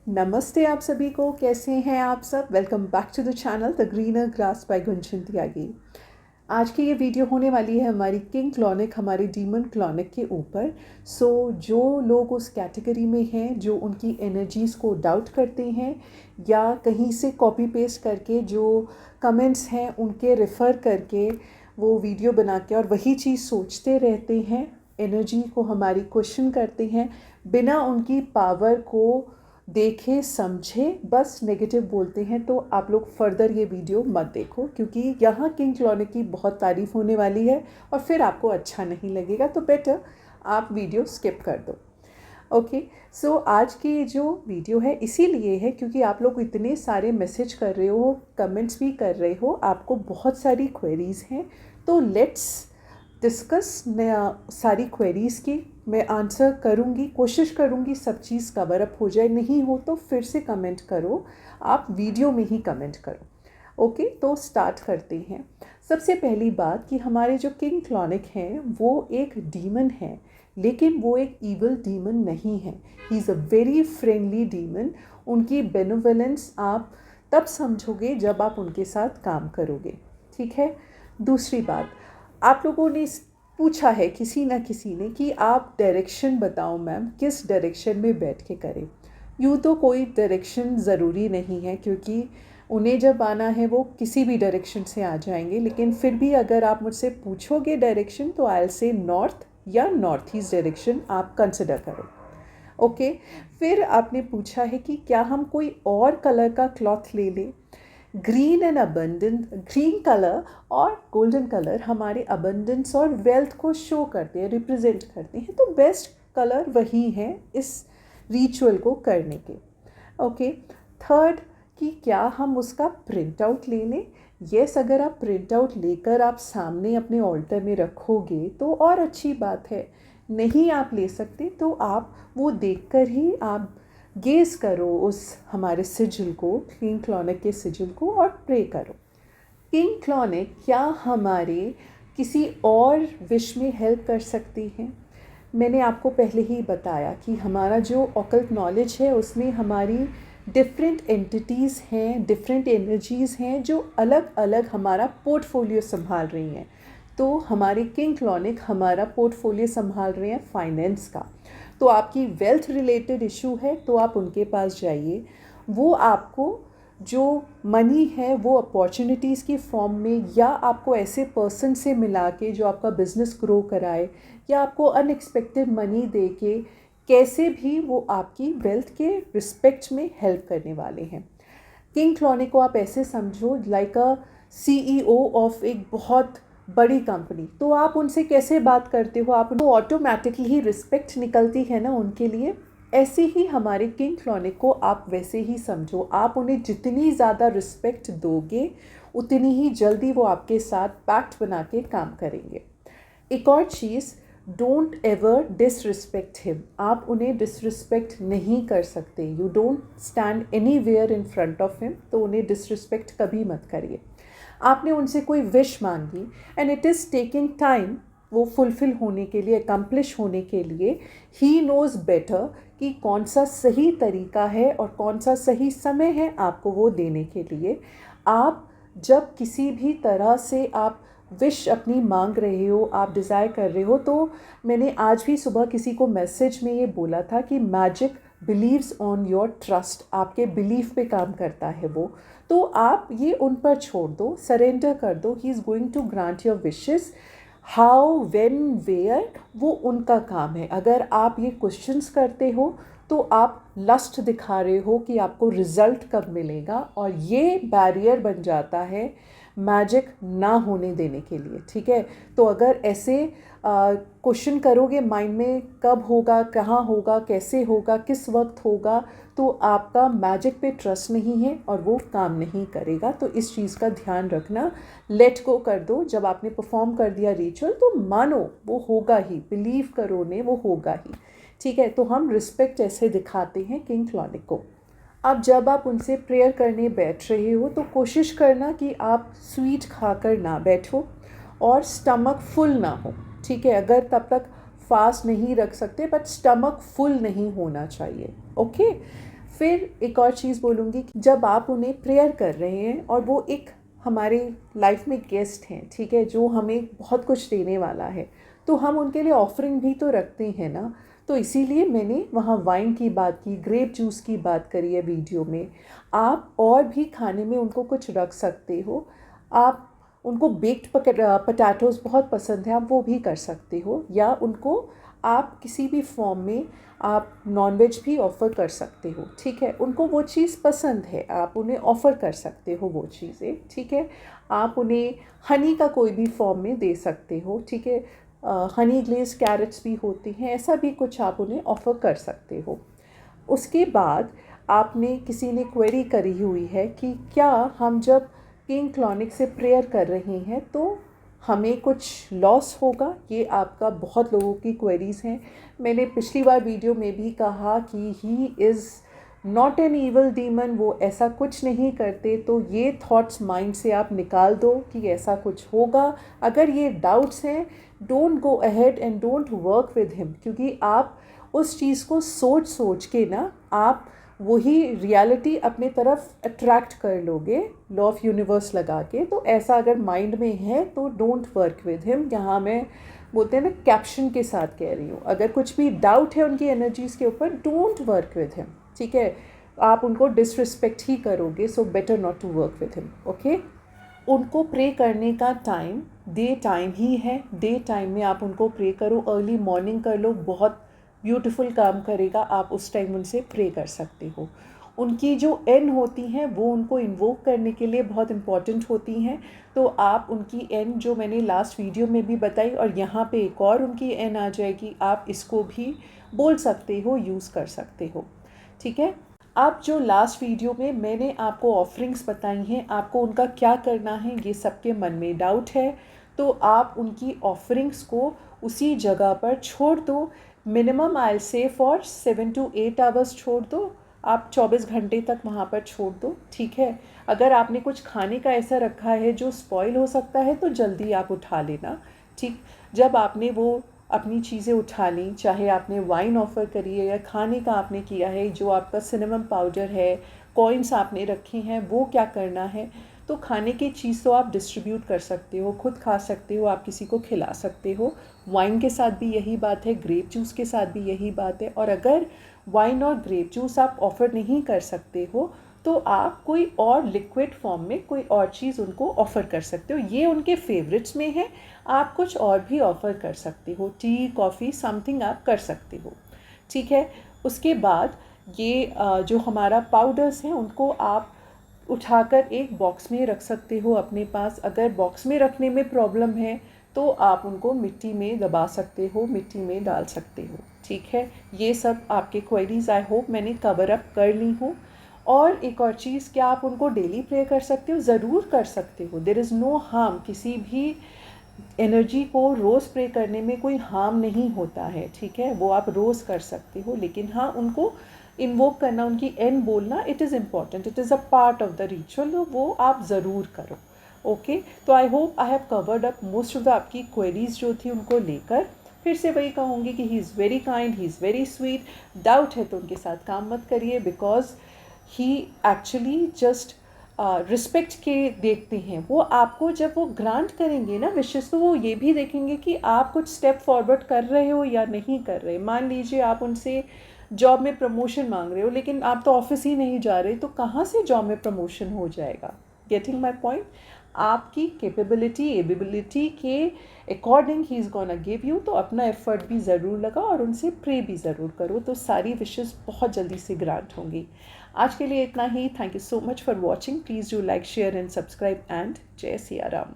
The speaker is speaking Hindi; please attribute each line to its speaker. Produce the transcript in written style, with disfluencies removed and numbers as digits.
Speaker 1: नमस्ते आप सभी को, कैसे हैं आप सब। Welcome back to the channel the greener grass by Gunjan Tyagi. आज की ये वीडियो होने वाली है हमारी किंग क्लॉनिक, हमारे डीमन क्लॉनिक के ऊपर। जो लोग उस कैटेगरी में हैं जो उनकी एनर्जीज़ को डाउट करते हैं या कहीं से कॉपी पेस्ट करके जो कमेंट्स हैं उनके रेफ़र करके वो वीडियो बना के और वही चीज़ सोचते रहते हैं, एनर्जी को हमारी क्वेश्चन करते हैं बिना उनकी पावर को देखे समझे, बस नेगेटिव बोलते हैं, तो आप लोग फर्दर ये वीडियो मत देखो, क्योंकि यहाँ किंग क्लॉनिक की बहुत तारीफ़ होने वाली है और फिर आपको अच्छा नहीं लगेगा, तो बेटर आप वीडियो स्किप कर दो। ओके, सो आज की जो वीडियो है इसीलिए है क्योंकि आप लोग इतने सारे मैसेज कर रहे हो, कमेंट्स भी कर रहे हो, आपको बहुत सारी क्वेरीज़ हैं, तो लेट्स डिस्कस सारी क्वेरीज़ की। मैं आंसर करूँगी, कोशिश करूँगी सब चीज़ कवर अप हो जाए, नहीं हो तो फिर से कमेंट करो, आप वीडियो में ही कमेंट करो। ओके, तो स्टार्ट करते हैं। सबसे पहली बात कि हमारे जो किंग क्लॉनिक हैं वो एक डीमन है, लेकिन वो एक ईवल डीमन नहीं है। He is a very friendly demon. उनकी बेनिवोलेंस आप तब समझोगे जब आप उनके साथ काम करोगे, ठीक है। दूसरी बात, आप लोगों ने पूछा है किसी ना किसी ने कि आप डायरेक्शन बताओ मैम, किस डायरेक्शन में बैठ के करें। यूँ तो कोई डायरेक्शन ज़रूरी नहीं है, क्योंकि उन्हें जब आना है वो किसी भी डायरेक्शन से आ जाएंगे, लेकिन फिर भी अगर आप मुझसे पूछोगे डायरेक्शन तो आई विल से नॉर्थ या नॉर्थ ईस्ट डायरेक्शन आप कंसिडर करो। ओके, फिर आपने पूछा है कि क्या हम कोई और कलर का क्लॉथ ले लें। Green and abundance, green colour और गोल्डन कलर हमारे अबंडेंस और वेल्थ को शो करते हैं, रिप्रेजेंट करते हैं, तो बेस्ट कलर वही है इस रिचुअल को करने के। ओके, थर्ड कि क्या हम उसका प्रिंट आउट ले लें। येस, अगर आप प्रिंट आउट लेकर आप सामने अपने ऑल्टर में रखोगे तो और अच्छी बात है। नहीं आप ले सकते तो आप वो देखकर ही आप गेज करो उस हमारे सिजिल को, किंग क्लॉनिक के सिजिल को, और प्रे करो। किंग क्लॉनिक क्या हमारे किसी और विश में हेल्प कर सकती हैं। मैंने आपको पहले ही बताया कि हमारा जो ऑकल्ट नॉलेज है उसमें हमारी डिफरेंट एंटिटीज़ हैं, डिफरेंट एनर्जीज़ हैं जो अलग अलग हमारा पोर्टफोलियो संभाल रही हैं। तो हमारे किंग क्लॉनिक हमारा पोर्टफोलियो संभाल रहे हैं फाइनेंस का। तो आपकी वेल्थ रिलेटेड इशू है तो आप उनके पास जाइए, वो आपको जो मनी है वो अपॉर्चुनिटीज़ की फॉर्म में या आपको ऐसे पर्सन से मिला के जो आपका बिजनेस ग्रो कराए या आपको अनएक्सपेक्टेड मनी दे के कैसे भी वो आपकी वेल्थ के रिस्पेक्ट में हेल्प करने वाले हैं। किंग क्लॉनिक को आप ऐसे समझो लाइक अ सीईओ ऑफ एक बहुत बड़ी कंपनी। तो आप उनसे कैसे बात करते हो, आप उनको ऑटोमेटिकली ही रिस्पेक्ट निकलती है ना उनके लिए। ऐसे ही हमारे किंग क्लॉनिक को आप वैसे ही समझो, आप उन्हें जितनी ज़्यादा रिस्पेक्ट दोगे उतनी ही जल्दी वो आपके साथ पैक्ट बना के काम करेंगे। एक और चीज़, डोंट एवर डिसरिस्पेक्ट हिम। आप उन्हें डिसरिस्पेक्ट नहीं कर सकते। You don't stand anywhere in front of him, तो उन्हें डिसरिस्पेक्ट कभी मत करिए। आपने उनसे कोई विश मांगी and it is taking time वो फुलफ़िल होने के लिए, अकम्प्लिश होने के लिए। ही नोज़ बेटर कि कौन सा सही तरीका है और कौन सा सही समय है आपको वो देने के लिए। आप जब किसी भी तरह से आप विश अपनी मांग रहे हो, आप डिज़ायर कर रहे हो, तो मैंने आज भी सुबह किसी को मैसेज में ये बोला था कि magic believes on your trust, आपके बिलीफ पे काम करता है वो। तो आप ये उन पर छोड़ दो, सरेंडर कर दो। He is going to grant your wishes. How, when, where, वो उनका काम है। अगर आप ये क्वेश्चंस करते हो तो आप लस्ट दिखा रहे हो कि आपको रिजल्ट कब मिलेगा, और ये बैरियर बन जाता है मैजिक ना होने देने के लिए, ठीक है। तो अगर ऐसे क्वेश्चन करोगे माइंड में, कब होगा, कहाँ होगा, कैसे होगा, किस वक्त होगा, तो आपका मैजिक पे ट्रस्ट नहीं है और वो काम नहीं करेगा। तो इस चीज़ का ध्यान रखना। लेट गो कर दो। जब आपने परफॉर्म कर दिया रिचुअल तो मानो वो होगा ही, बिलीव करो ने वो होगा ही, ठीक है। तो हम रिस्पेक्ट ऐसे दिखाते हैं किंग क्लॉनिक को। अब जब आप उनसे प्रेयर करने बैठ रहे हो तो कोशिश करना कि आप स्वीट खाकर ना बैठो और स्टमक फुल ना हो, ठीक है। अगर तब तक फास्ट नहीं रख सकते बट स्टमक फुल नहीं होना चाहिए, ओके। फिर एक और चीज़ बोलूँगी कि जब आप उन्हें प्रेयर कर रहे हैं और वो एक हमारे लाइफ में गेस्ट हैं, ठीक है, जो हमें बहुत कुछ देने वाला है, तो हम उनके लिए ऑफरिंग भी तो रखते हैं ना। तो इसीलिए मैंने वहाँ वाइन की बात की, ग्रेप जूस की बात करी है वीडियो में। आप और भी खाने में उनको कुछ रख सकते हो। आप उनको बेक्ड पटाटोज़ बहुत पसंद है, आप वो भी कर सकते हो, या उनको आप किसी भी फॉर्म में आप नॉनवेज भी ऑफ़र कर सकते हो, ठीक है। उनको वो चीज़ पसंद है, आप उन्हें ऑफ़र कर सकते हो वो चीज़ें, ठीक है। आप उन्हें हनी का कोई भी फॉर्म में दे सकते हो, ठीक है। हनी ग्लेज़ कैरेट्स भी होते हैं, ऐसा भी कुछ आप उन्हें ऑफ़र कर सकते हो। उसके बाद आपने किसी ने क्वेरी करी हुई है कि क्या हम जब किंग क्लॉनिक से प्रेयर कर रहे हैं तो हमें कुछ लॉस होगा। ये आपका बहुत लोगों की क्वेरीज़ हैं। मैंने पिछली बार वीडियो में भी कहा कि he is not an evil demon, वो ऐसा कुछ नहीं करते। तो ये थॉट्स माइंड से आप निकाल दो कि ऐसा कुछ होगा। अगर ये डाउट्स हैं, don't go ahead and don't work with him, क्योंकि आप उस चीज़ को सोच सोच के ना आप वही रियलिटी अपने तरफ अट्रैक्ट कर लोगे, लॉ ऑफ यूनिवर्स लगा के। तो ऐसा अगर माइंड में है तो डोंट वर्क विद हिम। यहाँ मैं बोलते हैं ना कैप्शन के साथ कह रही हूँ, अगर कुछ भी डाउट है उनकी एनर्जीज़ के ऊपर, डोंट वर्क विद हिम, ठीक है। आप उनको डिसरिस्पेक्ट ही करोगे, so better not to work with him, okay. उनको प्रे करने का टाइम डे टाइम ही है। डे टाइम में आप उनको प्रे करो, अर्ली मॉर्निंग कर लो, बहुत ब्यूटीफुल काम करेगा। आप उस टाइम उनसे प्रे कर सकते हो। उनकी जो एन होती हैं वो उनको इन्वोक करने के लिए बहुत इम्पॉर्टेंट होती हैं। तो आप उनकी एन जो मैंने लास्ट वीडियो में भी बताई, और यहाँ पे एक और उनकी एन आ जाएगी, आप इसको भी बोल सकते हो, यूज़ कर सकते हो, ठीक है। अब जो लास्ट वीडियो में मैंने आपको ऑफरिंग्स बताई हैं, आपको उनका क्या करना है, ये सबके मन में डाउट है। तो आप उनकी ऑफरिंग्स को उसी जगह पर छोड़ दो। मिनिमम आई से फॉर 7 to 8 आवर्स छोड़ दो। आप 24 घंटे तक वहाँ पर छोड़ दो, ठीक है। अगर आपने कुछ खाने का ऐसा रखा है जो स्पॉइल हो सकता है तो जल्दी आप उठा लेना, ठीक। जब आपने वो अपनी चीज़ें उठा ली, चाहे आपने वाइन ऑफ़र करी है या खाने का आपने किया है, जो आपका सिनेमम पाउडर है, कॉइन्स आपने रखे हैं, वो क्या करना है। तो खाने की चीज़ तो आप डिस्ट्रीब्यूट कर सकते हो, खुद खा सकते हो, आप किसी को खिला सकते हो। वाइन के साथ भी यही बात है, ग्रेप जूस के साथ भी यही बात है। और अगर वाइन और ग्रेप जूस आप ऑफ़र नहीं कर सकते हो तो आप कोई और लिक्विड फॉर्म में कोई और चीज़ उनको ऑफ़र कर सकते हो। ये उनके फेवरेट्स में है, आप कुछ और भी ऑफ़र कर सकते हो, टी कॉफ़ी समथिंग आप कर सकते हो, ठीक है। उसके बाद ये जो हमारा पाउडर्स हैं उनको आप उठाकर एक बॉक्स में रख सकते हो अपने पास। अगर बॉक्स में रखने में प्रॉब्लम है तो आप उनको मिट्टी में दबा सकते हो, मिट्टी में डाल सकते हो, ठीक है। ये सब आपके क्वेरीज़ आई होप मैंने कवर अप कर ली हूँ। और एक और चीज़, क्या आप उनको डेली प्रे कर सकते हो? ज़रूर कर सकते हो। There is no harm. किसी भी एनर्जी को रोज़ प्रे करने में कोई हार्म नहीं होता है, ठीक है। वो आप रोज़ कर सकते हो, लेकिन हाँ, उनको इन्वोक करना, उनकी एन बोलना, it is important, it is a part of the ritual, वो आप ज़रूर करो, ओके। तो I hope I have covered up most of the आपकी क्वेरीज जो थी उनको लेकर। फिर से वही कहूँगी कि he is very kind, he is very sweet. Doubt है तो उनके साथ काम मत करिए, because he actually just respect के देखते हैं। वो आपको जब वो ग्रांट करेंगे ना विशेष, तो वो ये भी देखेंगे कि आप कुछ स्टेप फॉरवर्ड कर रहे हो या नहीं कर रहे। मान लीजिए आप उनसे जॉब में प्रमोशन मांग रहे हो, लेकिन आप तो ऑफिस ही नहीं जा रहे, तो कहाँ से जॉब में प्रमोशन हो जाएगा। Getting my point. आपकी कैपेबिलिटी एबिलिटी के according he is gonna give you. तो अपना एफर्ट भी ज़रूर लगाओ और उनसे प्रे भी ज़रूर करो, तो सारी विशेज़ बहुत जल्दी से ग्रांट होंगी। आज के लिए इतना ही। Thank you so much for watching. Please do like, share and subscribe, and जय सिया राम।